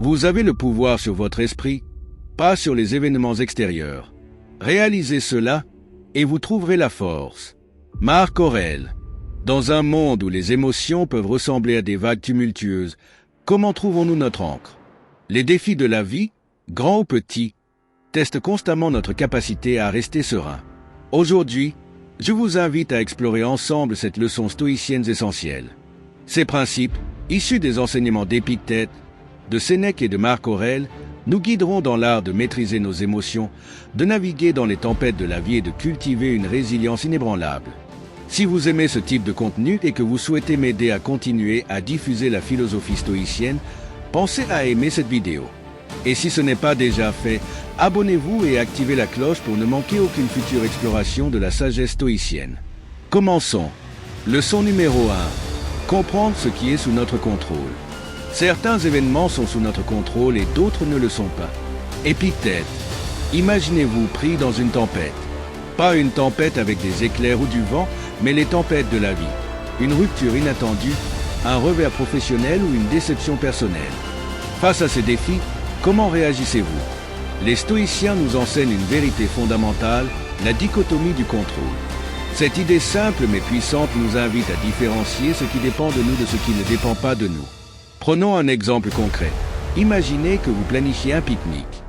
Vous avez le pouvoir sur votre esprit, pas sur les événements extérieurs. Réalisez cela et vous trouverez la force. Marc Aurèle. Dans un monde où les émotions peuvent ressembler à des vagues tumultueuses, comment trouvons-nous notre ancre? Les défis de la vie, grands ou petits, testent constamment notre capacité à rester serein. Aujourd'hui, je vous invite à explorer ensemble cette leçon stoïcienne essentielle. Ces principes, issus des enseignements d'Épictète, de Sénèque et de Marc Aurèle, nous guideront dans l'art de maîtriser nos émotions, de naviguer dans les tempêtes de la vie et de cultiver une résilience inébranlable. Si vous aimez ce type de contenu et que vous souhaitez m'aider à continuer à diffuser la philosophie stoïcienne, pensez à aimer cette vidéo. Et si ce n'est pas déjà fait, abonnez-vous et activez la cloche pour ne manquer aucune future exploration de la sagesse stoïcienne. Commençons. Leçon numéro 1. Comprendre ce qui est sous notre contrôle. Certains événements sont sous notre contrôle et d'autres ne le sont pas. Épictète. Imaginez-vous pris dans une tempête. Pas une tempête avec des éclairs ou du vent, mais les tempêtes de la vie. Une rupture inattendue, un revers professionnel ou une déception personnelle. Face à ces défis, comment réagissez-vous? Les stoïciens nous enseignent une vérité fondamentale, la dichotomie du contrôle. Cette idée simple mais puissante nous invite à différencier ce qui dépend de nous de ce qui ne dépend pas de nous. Prenons un exemple concret. Imaginez que vous planifiez un pique-nique.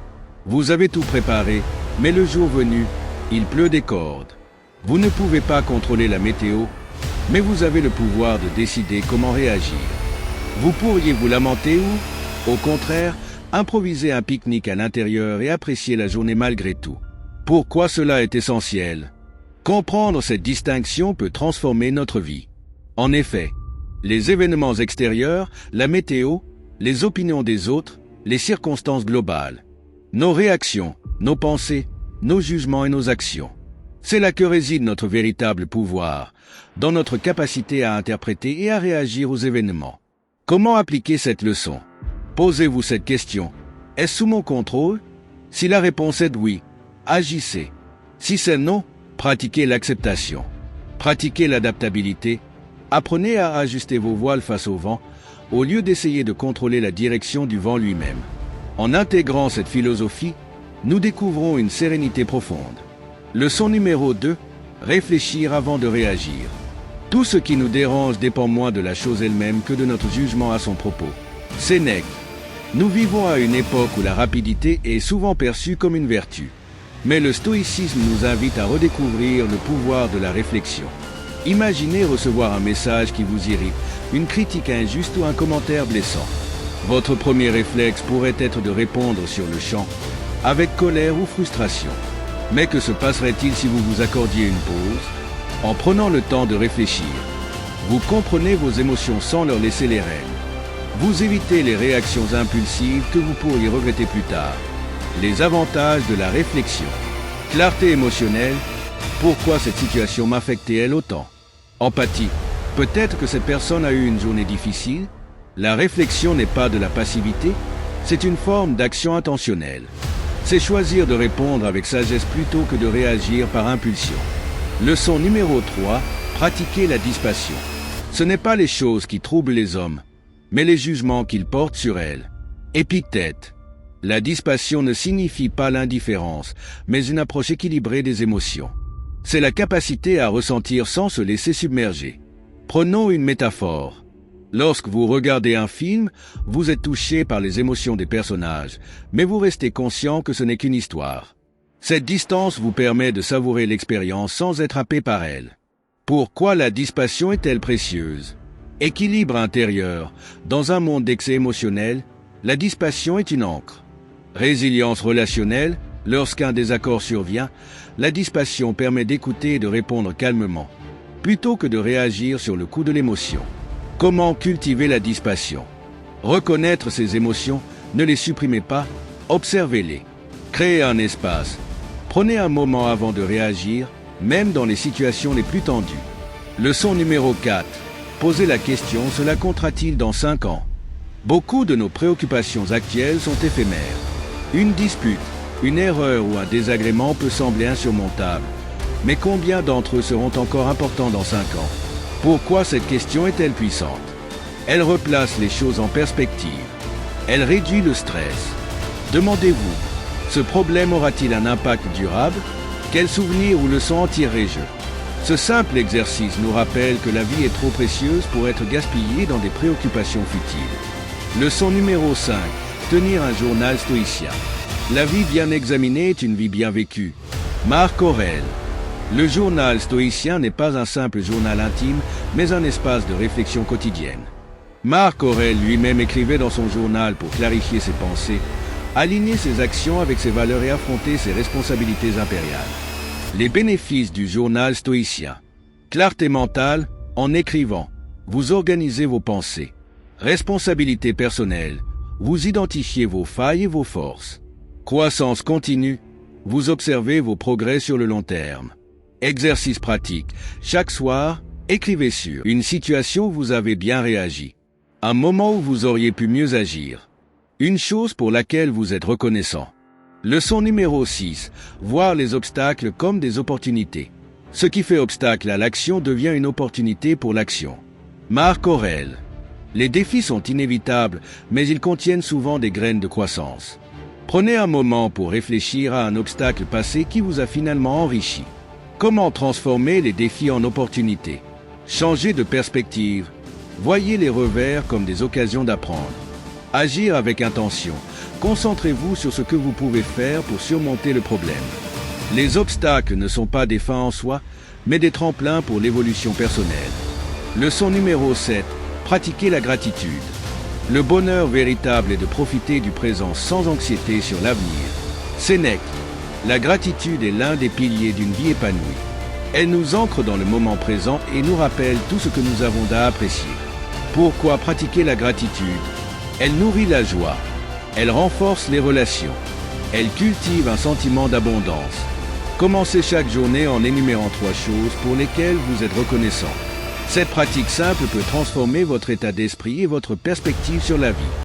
Vous avez tout préparé, mais le jour venu, il pleut des cordes. Vous ne pouvez pas contrôler la météo, mais vous avez le pouvoir de décider comment réagir. Vous pourriez vous lamenter ou, au contraire, improviser un pique-nique à l'intérieur et apprécier la journée malgré tout. Pourquoi cela est essentiel? Comprendre cette distinction peut transformer notre vie. En effet, les événements extérieurs, la météo, les opinions des autres, les circonstances globales, nos réactions, nos pensées, nos jugements et nos actions. C'est là que réside notre véritable pouvoir, dans notre capacité à interpréter et à réagir aux événements. Comment appliquer cette leçon? Posez-vous cette question. Est-ce sous mon contrôle? Si la réponse est oui, agissez. Si c'est non, pratiquez l'acceptation. Pratiquez l'adaptabilité. Apprenez à ajuster vos voiles face au vent, au lieu d'essayer de contrôler la direction du vent lui-même. En intégrant cette philosophie, nous découvrons une sérénité profonde. Leçon numéro 2. Réfléchir avant de réagir. Tout ce qui nous dérange dépend moins de la chose elle-même que de notre jugement à son propos. Sénèque. Nous vivons à une époque où la rapidité est souvent perçue comme une vertu. Mais le stoïcisme nous invite à redécouvrir le pouvoir de la réflexion. Imaginez recevoir un message qui vous irrite, une critique injuste ou un commentaire blessant. Votre premier réflexe pourrait être de répondre sur le champ, avec colère ou frustration. Mais que se passerait-il si vous vous accordiez une pause, en prenant le temps de réfléchir? Vous comprenez vos émotions sans leur laisser les rênes. Vous évitez les réactions impulsives que vous pourriez regretter plus tard. Les avantages de la réflexion. Clarté émotionnelle. Pourquoi cette situation m'affectait-elle autant? Empathie. Peut-être que cette personne a eu une journée difficile. La réflexion n'est pas de la passivité, c'est une forme d'action intentionnelle. C'est choisir de répondre avec sagesse plutôt que de réagir par impulsion. Leçon numéro 3. Pratiquer la dispassion. Ce n'est pas les choses qui troublent les hommes, mais les jugements qu'ils portent sur elles. Épictète. La dispassion ne signifie pas l'indifférence, mais une approche équilibrée des émotions. C'est la capacité à ressentir sans se laisser submerger. Prenons une métaphore. Lorsque vous regardez un film, vous êtes touché par les émotions des personnages, mais vous restez conscient que ce n'est qu'une histoire. Cette distance vous permet de savourer l'expérience sans être happé par elle. Pourquoi la dispassion est-elle précieuse? Équilibre intérieur. Dans un monde d'excès émotionnel, la dispassion est une ancre. Résilience relationnelle. Lorsqu'un désaccord survient, la dispassion permet d'écouter et de répondre calmement, plutôt que de réagir sur le coup de l'émotion. Comment cultiver la dispassion? Reconnaître ses émotions, ne les supprimez pas, observez-les. Créez un espace. Prenez un moment avant de réagir, même dans les situations les plus tendues. Leçon numéro 4. Posez la question, cela comptera-t-il dans 5 ans? Beaucoup de nos préoccupations actuelles sont éphémères. Une dispute, une erreur ou un désagrément peut sembler insurmontable. Mais combien d'entre eux seront encore importants dans 5 ans? Pourquoi cette question est-elle puissante? Elle replace les choses en perspective. Elle réduit le stress. Demandez-vous, ce problème aura-t-il un impact durable? Quels souvenirs ou leçons en tirerez-je? Ce simple exercice nous rappelle que la vie est trop précieuse pour être gaspillée dans des préoccupations futiles. Leçon numéro 5. Tenir un journal stoïcien. La vie bien examinée est une vie bien vécue. Marc Aurèle. Le journal stoïcien n'est pas un simple journal intime, mais un espace de réflexion quotidienne. Marc Aurèle lui-même écrivait dans son journal pour clarifier ses pensées, aligner ses actions avec ses valeurs et affronter ses responsabilités impériales. Les bénéfices du journal stoïcien. Clarté mentale, en écrivant, vous organisez vos pensées. Responsabilité personnelle, vous identifiez vos failles et vos forces. Croissance continue, vous observez vos progrès sur le long terme. Exercice pratique, chaque soir, écrivez sur une situation où vous avez bien réagi. Un moment où vous auriez pu mieux agir. Une chose pour laquelle vous êtes reconnaissant. Leçon numéro 6. Voir les obstacles comme des opportunités. Ce qui fait obstacle à l'action devient une opportunité pour l'action. Marc Aurèle. Les défis sont inévitables, mais ils contiennent souvent des graines de croissance. Prenez un moment pour réfléchir à un obstacle passé qui vous a finalement enrichi. Comment transformer les défis en opportunités? Changer de perspective. Voyez les revers comme des occasions d'apprendre. Agir avec intention. Concentrez-vous sur ce que vous pouvez faire pour surmonter le problème. Les obstacles ne sont pas des fins en soi, mais des tremplins pour l'évolution personnelle. Leçon numéro 7. Pratiquer la gratitude. Le bonheur véritable est de profiter du présent sans anxiété sur l'avenir. Sénèque. La gratitude est l'un des piliers d'une vie épanouie. Elle nous ancre dans le moment présent et nous rappelle tout ce que nous avons à apprécier. Pourquoi pratiquer la gratitude? Elle nourrit la joie. Elle renforce les relations. Elle cultive un sentiment d'abondance. Commencez chaque journée en énumérant 3 choses pour lesquelles vous êtes reconnaissant. Cette pratique simple peut transformer votre état d'esprit et votre perspective sur la vie.